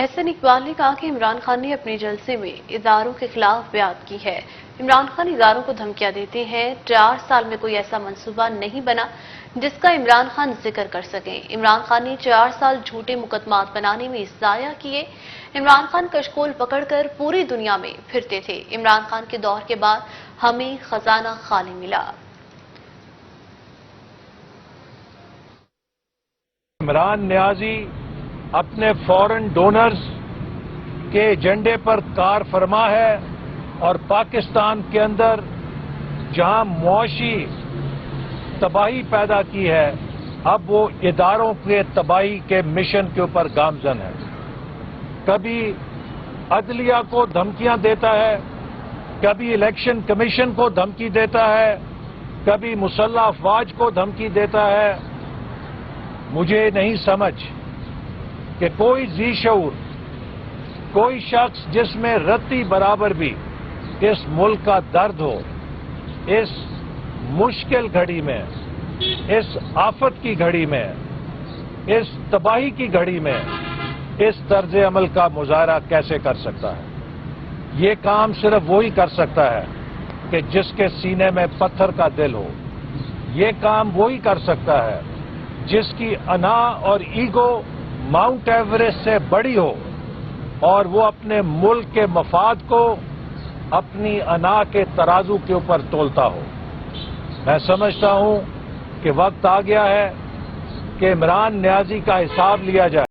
احسن اقبال نے کہا کہ عمران خان نے اپنے جلسے میں اداروں کے خلاف بیعت کی ہے۔ عمران خان اداروں کو دھمکیاں دیتے ہیں۔ 4 سال میں کوئی ایسا منصوبہ نہیں بنا جس کا عمران خان ذکر کر سکیں۔ عمران خان نے 4 سال جھوٹے مقدمات بنانے میں ضائع کیے۔ عمران خان کشکول پکڑ کر پوری دنیا میں پھرتے تھے۔ عمران خان کے دور کے بعد ہمیں خزانہ خالی ملا۔ عمران نیازی اپنے فورن ڈونرز کے ایجنڈے پر کار فرما ہے اور پاکستان کے اندر جہاں معاشی تباہی پیدا کی ہے اب وہ اداروں کے تباہی کے مشن کے اوپر گامزن ہے۔ کبھی عدلیہ کو دھمکیاں دیتا ہے، کبھی الیکشن کمیشن کو دھمکی دیتا ہے، کبھی مسلح افواج کو دھمکی دیتا ہے۔ مجھے نہیں سمجھ کہ کوئی ذی شعور، کوئی شخص جس میں رتی برابر بھی اس ملک کا درد ہو، اس مشکل گھڑی میں، اس آفت کی گھڑی میں، اس تباہی کی گھڑی میں اس طرز عمل کا مظاہرہ کیسے کر سکتا ہے؟ یہ کام صرف وہی کر سکتا ہے کہ جس کے سینے میں پتھر کا دل ہو۔ یہ کام وہی کر سکتا ہے جس کی انا اور ایگو ماؤنٹ ایوریسٹ سے بڑی ہو اور وہ اپنے ملک کے مفاد کو اپنی انا کے ترازو کے اوپر تولتا ہو۔ میں سمجھتا ہوں کہ وقت آ گیا ہے کہ عمران نیازی کا حساب لیا جائے۔